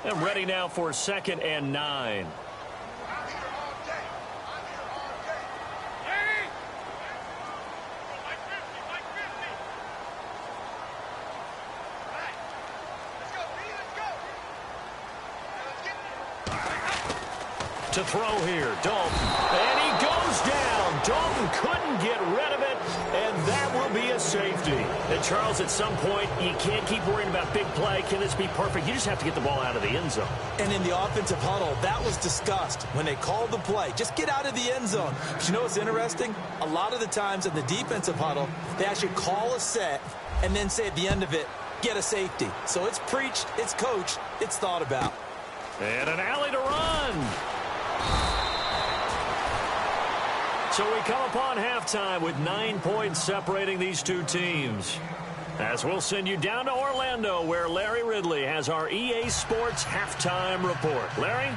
And ready now for 2nd and 9. To throw here, Dalton, and he goes down. Dalton couldn't get rid of it, and that will be a safety. And Charles, at some point, you can't keep worrying about big play. Can this be perfect? You just have to get the ball out of the end zone. And in the offensive huddle, that was discussed when they called the play. Just get out of the end zone. But you know what's interesting? A lot of the times in the defensive huddle, they actually call a set and then say at the end of it, get a safety. So it's preached, it's coached, it's thought about. And an alley to run. So we come upon halftime with 9 points separating these two teams. As we'll send you down to Orlando, where Larry Ridley has our EA Sports halftime report. Larry?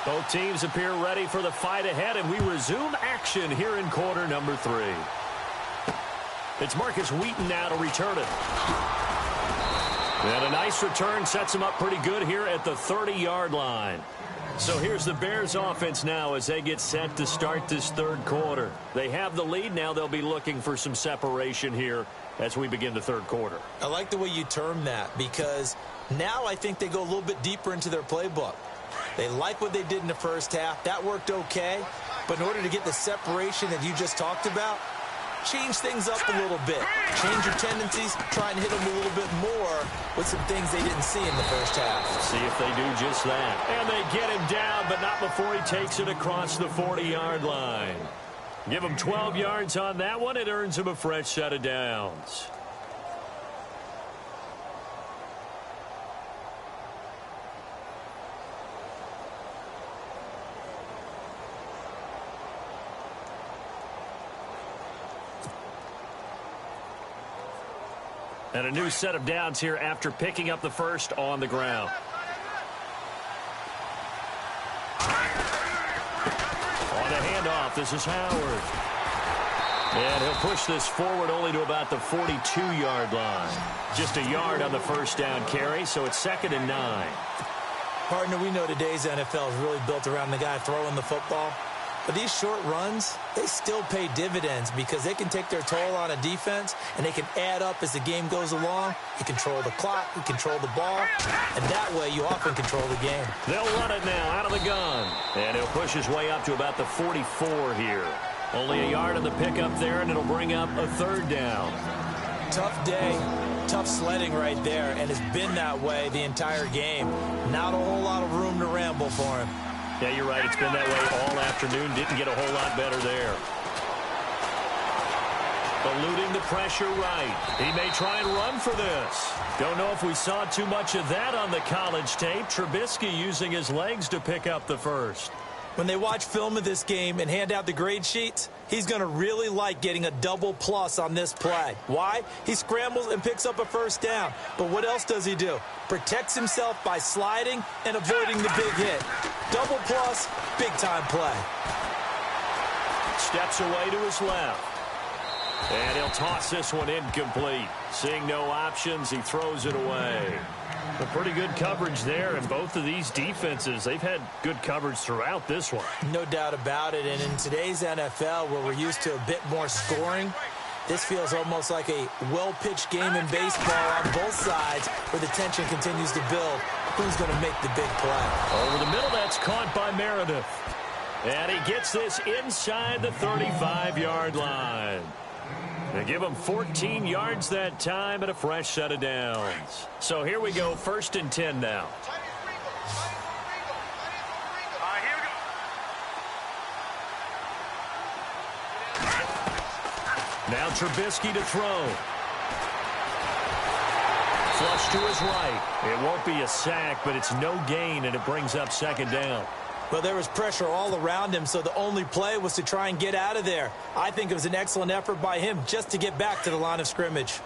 Both teams appear ready for the fight ahead, and we resume action here in quarter number 3. It's Marcus Wheaton now to return it. And a nice return sets him up pretty good here at the 30-yard line. So here's the Bears offense now as they get set to start this third quarter. They have the lead now. They'll be looking for some separation here as we begin the third quarter. I like the way you term that, because now I think they go a little bit deeper into their playbook. They like what they did in the first half. That worked okay. But in order to get the separation that you just talked about, change things up a little bit. Change your tendencies. Try and hit them a little bit more with some things they didn't see in the first half. See if they do just that. And they get him down, but not before he takes it across the 40-yard line. Give him 12 yards on that one. It earns him a fresh set of downs. And a new set of downs here after picking up the first on the ground. On the handoff, this is Howard. And he'll push this forward only to about the 42-yard line. Just a yard on the first down carry, so it's 2nd and 9. Partner, we know today's NFL is really built around the guy throwing the football. But these short runs, they still pay dividends because they can take their toll on a defense and they can add up as the game goes along. You control the clock, you control the ball, and that way you often control the game. They'll run it now out of the gun. And he'll push his way up to about the 44 here. Only a yard on the pickup there, and it'll bring up a 3rd down. Tough day, tough sledding right there, and it's been that way the entire game. Not a whole lot of room to ramble for him. Yeah, you're right. It's been that way all afternoon. Didn't get a whole lot better there. Eluding the pressure right. He may try and run for this. Don't know if we saw too much of that on the college tape. Trubisky using his legs to pick up the first. When they watch film of this game and hand out the grade sheets, he's going to really like getting a double plus on this play. Why? He scrambles and picks up a first down. But what else does he do? Protects himself by sliding and avoiding the big hit. Double plus, big-time play. Steps away to his left. And he'll toss this one incomplete. Seeing no options, he throws it away. Well, pretty good coverage there, and both of these defenses, they've had good coverage throughout this one. No doubt about it, and in today's NFL, where we're used to a bit more scoring, this feels almost like a well-pitched game in baseball on both sides, where the tension continues to build. Who's going to make the big play? Over the middle, that's caught by Meredith. And he gets this inside the 35-yard line. They give him 14 yards that time and a fresh set of downs. So here we go, 1st and 10 now. Now Trubisky to throw. Flush to his right. It won't be a sack, but it's no gain, and it brings up 2nd down. Well, there was pressure all around him, so the only play was to try and get out of there. I think it was an excellent effort by him just to get back to the line of scrimmage.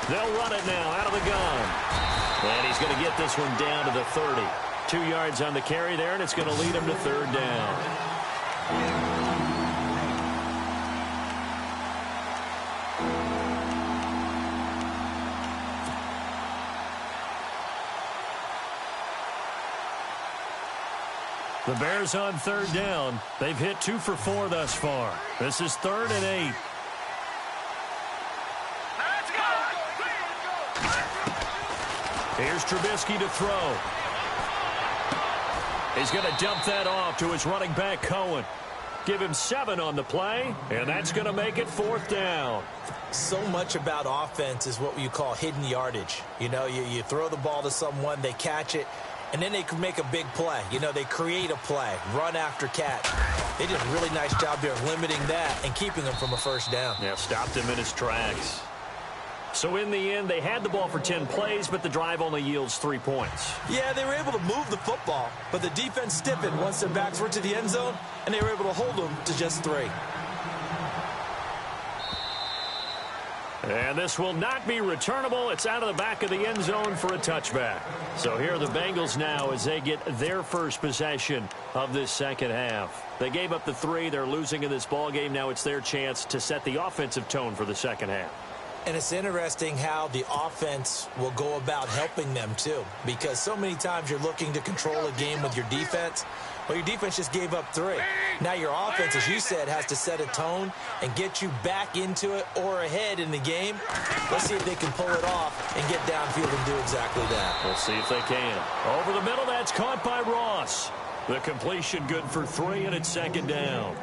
They'll run it now out of the gun. And he's going to get this one down to the 30. 2 yards on the carry there, and it's going to lead him to third down. The Bears on third down. They've hit 2 for 4 thus far. This is 3rd and 8. Here's Trubisky to throw. He's going to dump that off to his running back, Cohen. Give him 7 on the play, and that's going to make it 4th down. So much about offense is what you call hidden yardage. You know, you throw the ball to someone, they catch it, and then they can make a big play. You know, they create a play, run after catch. They did a really nice job there of limiting that and keeping him from a first down. Yeah, stopped him in his tracks. So in the end, they had the ball for 10 plays, but the drive only yields 3 points. Yeah, they were able to move the football, but the defense stiffened once their backs were to the end zone, and they were able to hold them to just 3. And this will not be returnable. It's out of the back of the end zone for a touchback. So here are the Bengals now as they get their first possession of this second half. They gave up the 3. They're losing in this ball game. Now it's their chance to set the offensive tone for the second half. And it's interesting how the offense will go about helping them, too, because so many times you're looking to control a game with your defense. Well, your defense just gave up 3. Now your offense, as you said, has to set a tone and get you back into it or ahead in the game. Let's see if they can pull it off and get downfield and do exactly that. We'll see if they can. Over the middle, that's caught by Ross. The completion good for 3, and it's second down.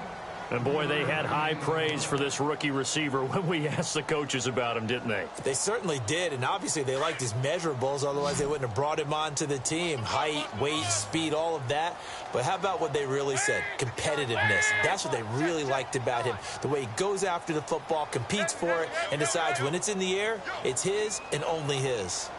And, boy, they had high praise for this rookie receiver when we asked the coaches about him, didn't they? They certainly did, and obviously they liked his measurables. Otherwise, they wouldn't have brought him onto the team. Height, weight, speed, all of that. But how about what they really said? Competitiveness. That's what they really liked about him. The way he goes after the football, competes for it, and decides when it's in the air, it's his and only his.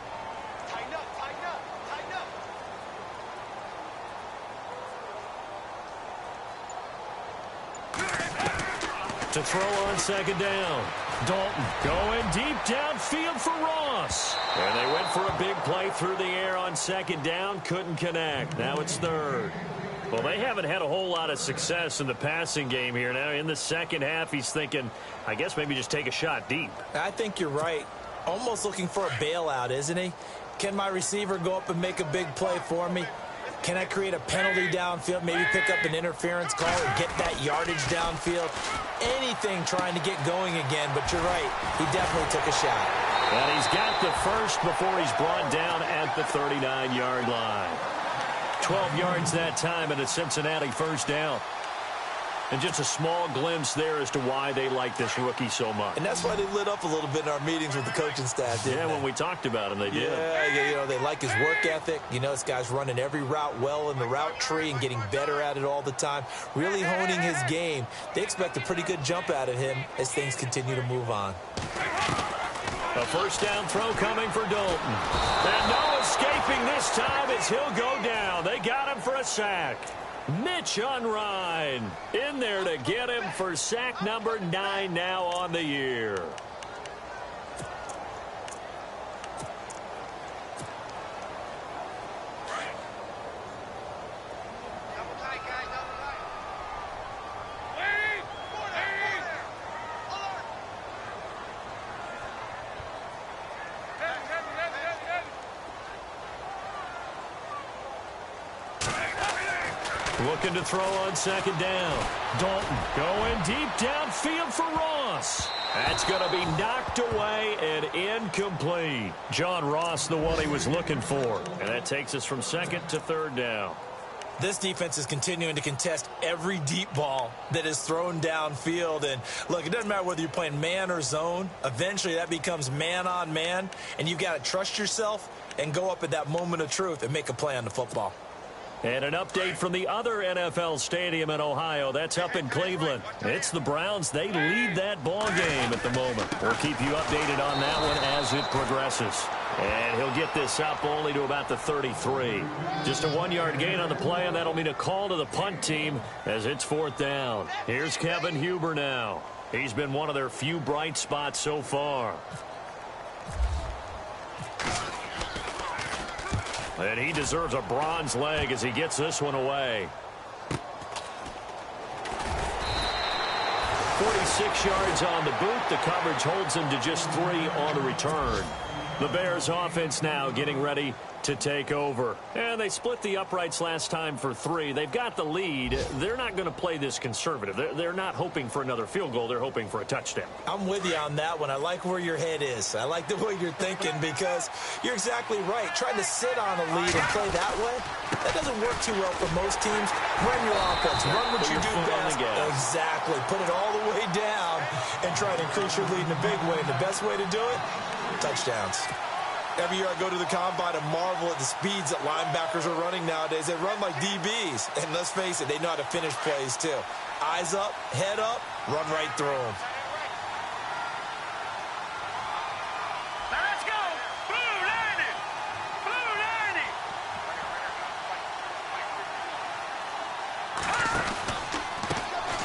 To throw on second down. Dalton going deep downfield for Ross. And they went for a big play through the air on second down. Couldn't connect. Now it's 3rd. Well, they haven't had a whole lot of success in the passing game here. Now in the second half, he's thinking, I guess maybe just take a shot deep. I think you're right. Almost looking for a bailout, isn't he? Can my receiver go up and make a big play for me? Can I create a penalty downfield, maybe pick up an interference call and get that yardage downfield? Anything trying to get going again, but you're right. He definitely took a shot. And he's got the first before he's brought down at the 39-yard line. 12 yards that time and a Cincinnati first down. And just a small glimpse there as to why they like this rookie so much. And that's why they lit up a little bit in our meetings with the coaching staff, didn't they? When we talked about him, they did. Yeah, you know, they like his work ethic. You know, this guy's running every route well in the route tree and getting better at it all the time, really honing his game. They expect a pretty good jump out of him as things continue to move on. A first down throw coming for Dalton. And no escaping this time as he'll go down. They got him for a sack. Mitch Unrein in there to get him for sack number 9 now on the year. Looking to throw on second down. Dalton going deep downfield for Ross. That's going to be knocked away and incomplete. John Ross, the one he was looking for. And that takes us from second to third down. This defense is continuing to contest every deep ball that is thrown downfield. And, look, it doesn't matter whether you're playing man or zone. Eventually that becomes man on man. And you've got to trust yourself and go up at that moment of truth and make a play on the football. And an update from the other NFL stadium in Ohio. That's up in Cleveland. It's the Browns. They lead that ball game at the moment. We'll keep you updated on that one as it progresses. And he'll get this up only to about the 33. Just a 1-yard gain on the play, and that'll mean a call to the punt team as it's 4th down. Here's Kevin Huber now. He's been one of their few bright spots so far. And he deserves a bronze leg as he gets this one away. 46 yards on the boot. The coverage holds him to just 3 on the return. The Bears offense now getting ready to take over. And they split the uprights last time for 3. They've got the lead. They're not going to play this conservative. They're not hoping for another field goal. They're hoping for a touchdown. I'm with you on that one. I like where your head is. I like the way you're thinking because you're exactly right. Trying to sit on a lead and play that way, that doesn't work too well for most teams. Run your offense. Run what you do best. Exactly. Put it all the way down and try to increase your lead in a big way. And the best way to do it, touchdowns. Every year I go to the combine and marvel at the speeds that linebackers are running nowadays. They run like DBs. And let's face it, they know how to finish plays too. Eyes up, head up, run right through them. Now let's go. Blue 90. Blue 90.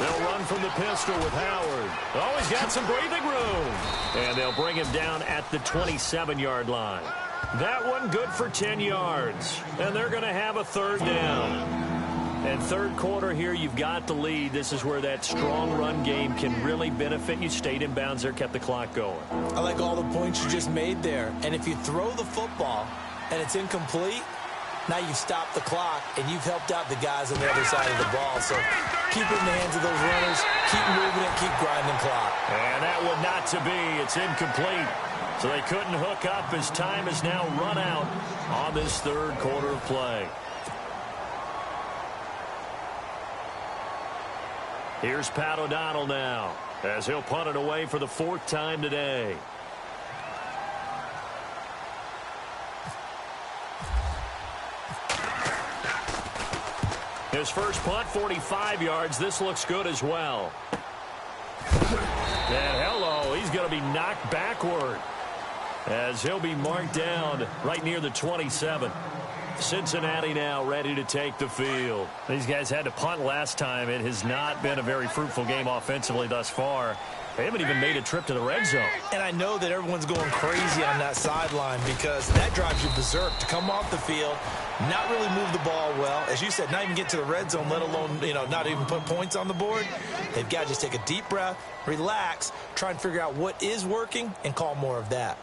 They'll run from the pistol with Howard. Oh, he's got some breathing room. And they'll bring him down at the 27-yard line. That one good for 10 yards. And they're going to have a 3rd down. And 3rd quarter here, you've got the lead. This is where that strong run game can really benefit you. Stayed in bounds there, kept the clock going. I like all the points you just made there. And if you throw the football and it's incomplete, now you've stopped the clock, and you've helped out the guys on the other side of the ball. So keep it in the hands of those runners, keep moving it, keep grinding clock. And that one not to be. It's incomplete. So they couldn't hook up as time is now run out on this 3rd quarter of play. Here's Pat O'Donnell now as he'll punt it away for the 4th time today. His first punt, 45 yards. This looks good as well. And hello, he's going to be knocked backward as he'll be marked down right near the 27. Cincinnati now ready to take the field. These guys had to punt last time. It has not been a very fruitful game offensively thus far. They haven't even made a trip to the red zone. And I know that everyone's going crazy on that sideline because that drives you berserk to come off the field, not really move the ball well. As you said, not even get to the red zone, let alone, not even put points on the board. They've got to just take a deep breath, relax, try and figure out what is working, and call more of that.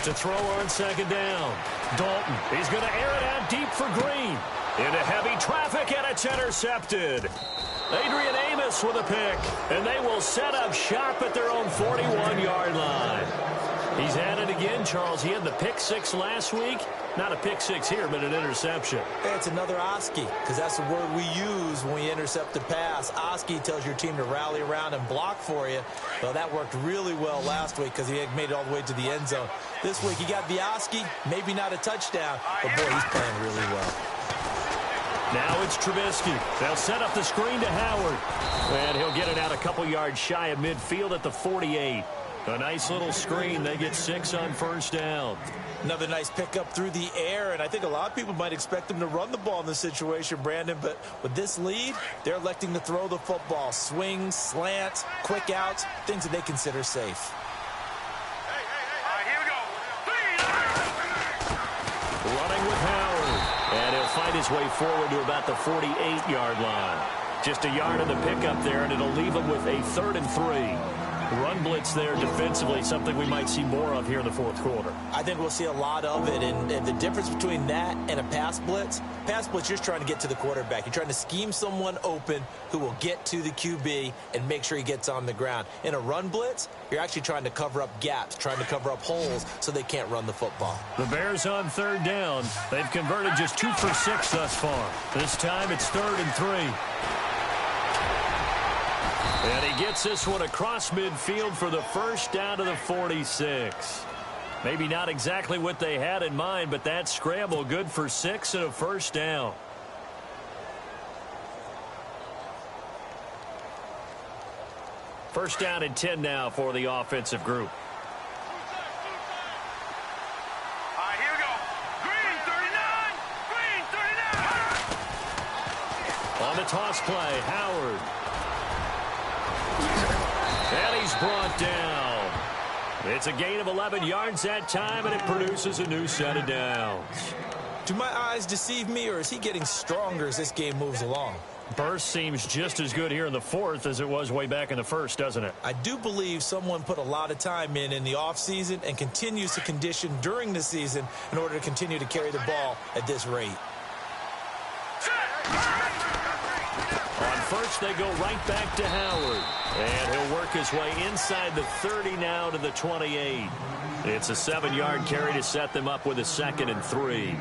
To throw on 2nd down. Dalton, he's going to air it out deep for Green. Into heavy traffic, and it's intercepted. Adrian Amos with a pick, and they will set up shop at their own 41-yard line. He's at it again, Charles. He had the pick 6 last week. Not a pick 6 here, but an interception. Hey, it's another Oski, because that's the word we use when we intercept a pass. Oski tells your team to rally around and block for you. Well, that worked really well last week because he had made it all the way to the end zone. This week, he got the Oski, maybe not a touchdown, but boy, he's playing really well. Now it's Trubisky. They'll set up the screen to Howard. And he'll get it out a couple yards shy of midfield at the 48. A nice little screen. They get 6 on 1st down. Another nice pickup through the air, and I think a lot of people might expect them to run the ball in this situation, Brandon, but with this lead, they're electing to throw the football. Swings, slants, quick outs, things that they consider safe. All right, here we go. Running with Howard. And he'll fight his way forward to about the 48-yard line. Just a yard of the pickup there, and it'll leave him with a 3rd and 3. Run blitz there defensively, something we might see more of here in the fourth quarter. I think we'll see a lot of it, and the difference between that and a pass blitz, you're just trying to get to the quarterback. You're trying to scheme someone open who will get to the QB and make sure he gets on the ground. In a run blitz, you're actually trying to cover up gaps, trying to cover up holes so they can't run the football. The Bears on third down. They've converted just 2 for 6 thus far. This time it's 3rd and 3. And he gets this one across midfield for the first down to the 46. Maybe not exactly what they had in mind, but that scramble good for 6 and a first down. First down and 10 now for the offensive group. All right, here we go. Green 39. Green 39. On the toss play, Howard. And he's brought down. It's a gain of 11 yards that time, and it produces a new set of downs. Do my eyes deceive me, or is he getting stronger as this game moves along? Burst seems just as good here in the fourth as it was way back in the first, doesn't it? I do believe someone put a lot of time in the offseason and continues to condition during the season in order to continue to carry the ball at this rate. On first, they go right back to Howard. And he'll work his way inside the 30 now to the 28. It's a 7-yard carry to set them up with a 2nd and 3.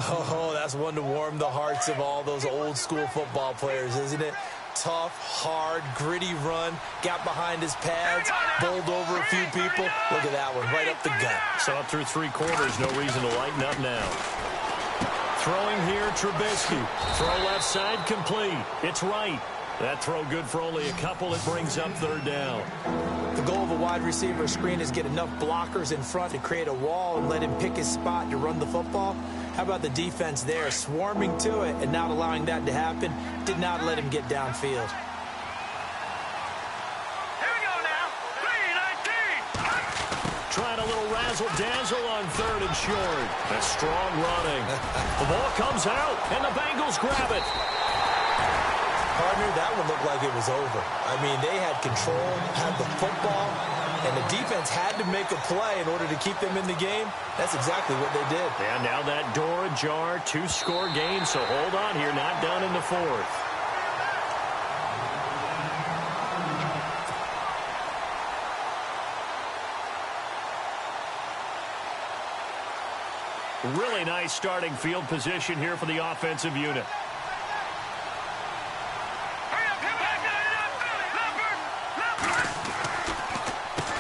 Oh, that's one to warm the hearts of all those old-school football players, isn't it? Tough, hard, gritty run, got behind his pads, bowled over a few people. Look at that one, right up the gut. So up through 3 quarters, no reason to lighten up now. Throwing here, Trubisky. Throw left side, complete. It's right. That throw good for only a couple. It brings up 3rd down. The goal of a wide receiver screen is get enough blockers in front to create a wall and let him pick his spot to run the football. How about the defense there, swarming to it and not allowing that to happen? Did not let him get downfield. Here we go now. 3-19. Trying a little razzle-dazzle on 3rd and short. That's strong running. The ball comes out, and the Bengals grab it. Partner, that one looked like it was over. I mean, they had control, had the football, and the defense had to make a play in order to keep them in the game. That's exactly what they did. And now that door ajar, 2-score game, so hold on here, not done in the fourth. Really nice starting field position here for the offensive unit.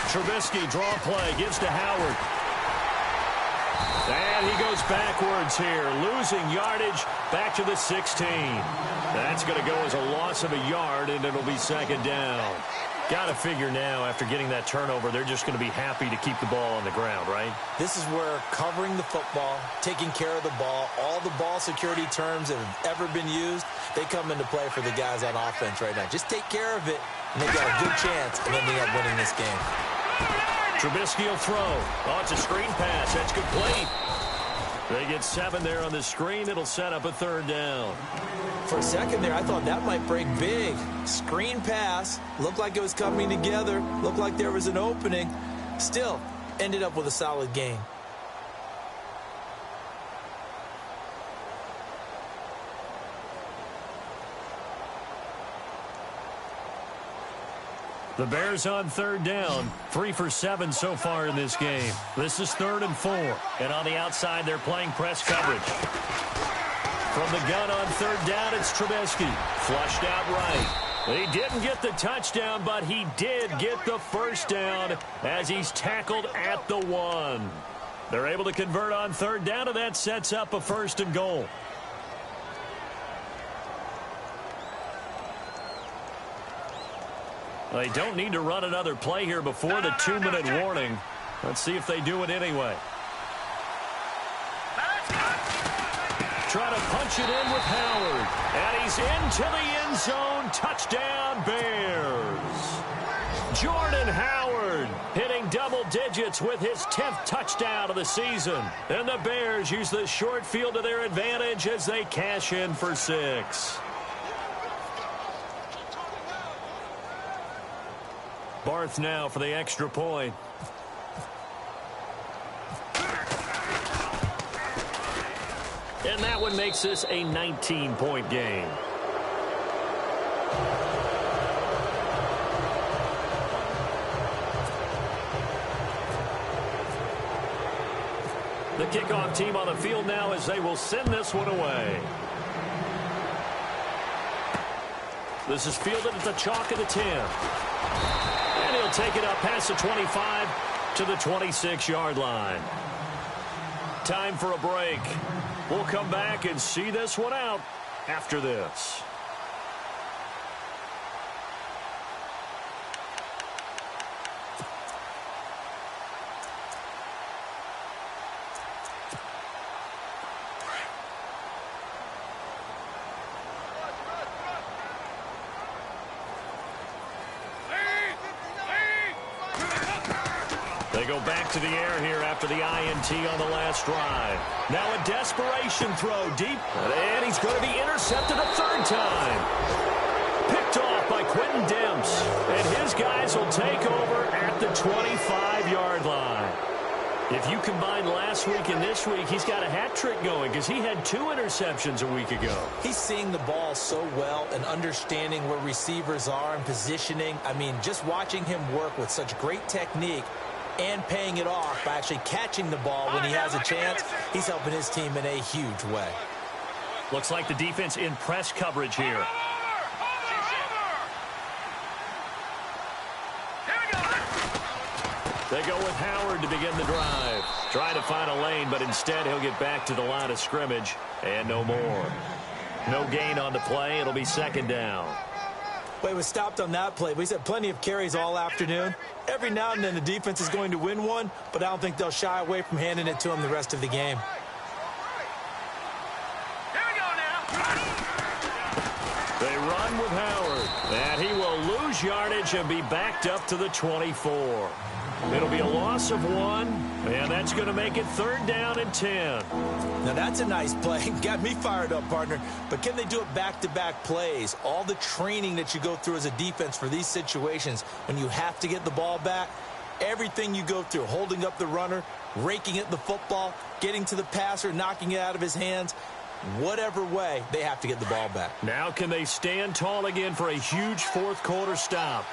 Trubisky, draw play, gives to Howard. And he goes backwards here, losing yardage back to the 16. That's going to go as a loss of a yard, and it'll be 2nd down. Got to figure now, after getting that turnover, they're just going to be happy to keep the ball on the ground, right? This is where covering the football, taking care of the ball, all the ball security terms that have ever been used, they come into play for the guys on offense right now. Just take care of it, and they've got a good chance of ending up winning this game. Trubisky will throw. Oh, it's a screen pass. That's complete. They get 7 there on the screen. It'll set up a 3rd down. For a second there, I thought that might break big. Screen pass. Looked like it was coming together. Looked like there was an opening. Still, ended up with a solid game. The Bears on 3rd down. 3 for 7 so far in this game. This is 3rd and 4. And on the outside, they're playing press coverage. From the gun on 3rd down, it's Trubisky. Flushed out right. He didn't get the touchdown, but he did get the first down as he's tackled at the 1. They're able to convert on 3rd down, and that sets up a 1st and goal. They don't need to run another play here before the 2-minute warning. Let's see if they do it anyway. Trying to punch it in with Howard. And he's into the end zone. Touchdown, Bears. Jordan Howard hitting double digits with his 10th touchdown of the season. And the Bears use the short field to their advantage as they cash in for 6. Barth now for the extra point. And that one makes this a 19-point game. The kickoff team on the field now as they will send this one away. This is fielded at the chalk of the 10. And he'll take it up past the 25 to the 26-yard line. Time for a break. We'll come back and see this one out after this. They go back to the air here after the INT on the last drive. Now a desperation throw deep, and he's going to be intercepted a third time. Picked off by Quentin Demps, and his guys will take over at the 25-yard line. If you combine last week and this week, he's got a hat trick going because he had 2 interceptions a week ago. He's seeing the ball so well and understanding where receivers are and positioning. I mean, just watching him work with such great technique and paying it off by actually catching the ball when he has a chance, he's helping his team in a huge way. Looks like the defense in press coverage here. They go with Howard to begin the drive. Trying to find a lane, but instead he'll get back to the line of scrimmage and no more. No gain on the play. It'll be second down. Well, he was stopped on that play, but he's had plenty of carries all afternoon. Every now and then the defense is going to win one, but I don't think they'll shy away from handing it to him the rest of the game. Here we go now. They run with Howard, and he will lose yardage and be backed up to the 24. It'll be a loss of 1, and that's going to make it third down and 10. Now, that's a nice play. Got me fired up, partner. But can they do it back-to-back plays? All the training that you go through as a defense for these situations when you have to get the ball back, everything you go through, holding up the runner, raking at the football, getting to the passer, knocking it out of his hands, whatever way, they have to get the ball back. Now can they stand tall again for a huge fourth-quarter stop?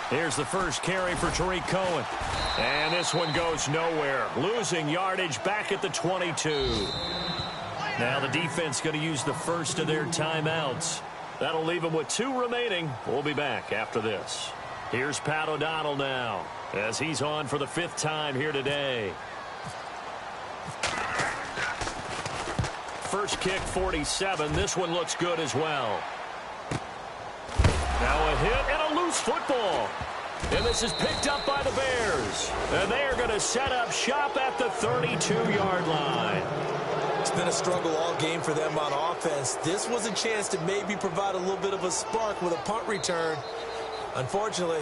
Here's the first carry for Tariq Cohen. And this one goes nowhere. Losing yardage back at the 22. Now the defense going to use the first of their timeouts. That'll leave them with 2 remaining. We'll be back after this. Here's Pat O'Donnell now as he's on for the 5th time here today. First kick, 47. This one looks good as well. Now a hit and a loose football. And this is picked up by the Bears. And they are going to set up shop at the 32-yard line. It's been a struggle all game for them on offense. This was a chance to maybe provide a little bit of a spark with a punt return. Unfortunately,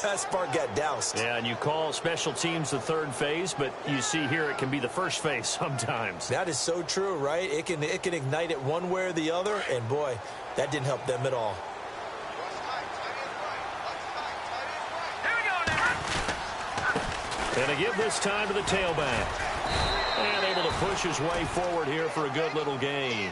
that spark got doused. Yeah, and you call special teams the third phase, but you see here it can be the first phase sometimes. That is so true, right? It can ignite it one way or the other, and boy, that didn't help them at all. And they give this time to the tailback. And able to push his way forward here for a good little gain.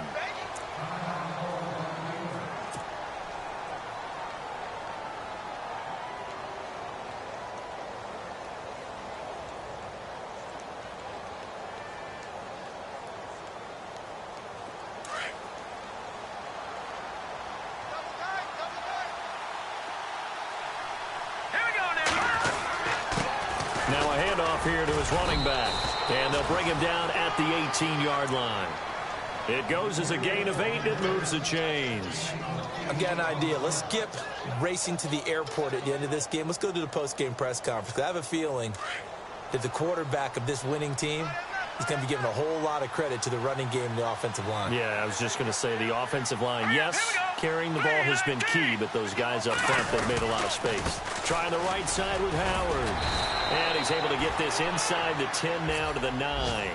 Now a handoff here to his running back. And they'll bring him down at the 18-yard line. It goes as a gain of 8. It moves the chains. I've got an idea. Let's skip racing to the airport at the end of this game. Let's go to the post-game press conference. I have a feeling that the quarterback of this winning team is going to be given a whole lot of credit to the running game and the offensive line. Yeah, I was just going to say the offensive line, yes, carrying the ball has been key, but those guys up front, they've made a lot of space. Trying the right side with Howard. And he's able to get this inside the 10 now to the 9.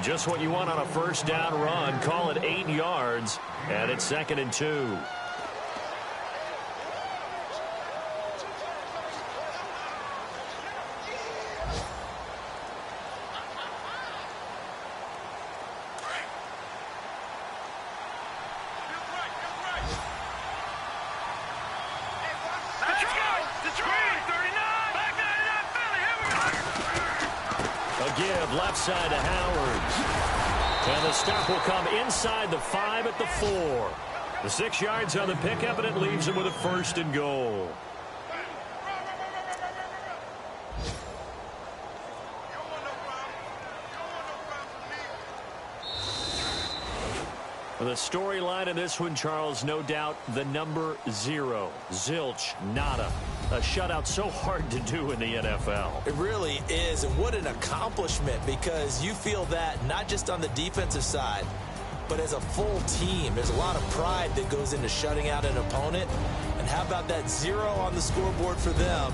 Just what you want on a first down run. Call it 8 yards, and it's 2nd and 2. give left side to Howard. And the stop will come inside the 5 at the 4. The 6 yards on the pickup, and it leaves him with a 1st and goal. The storyline in this one, Charles, no doubt the number 0. Zilch, nada. A shutout so hard to do in the NFL. It really is, and what an accomplishment, because you feel that not just on the defensive side, but as a full team. There's a lot of pride that goes into shutting out an opponent. And how about that 0 on the scoreboard for them?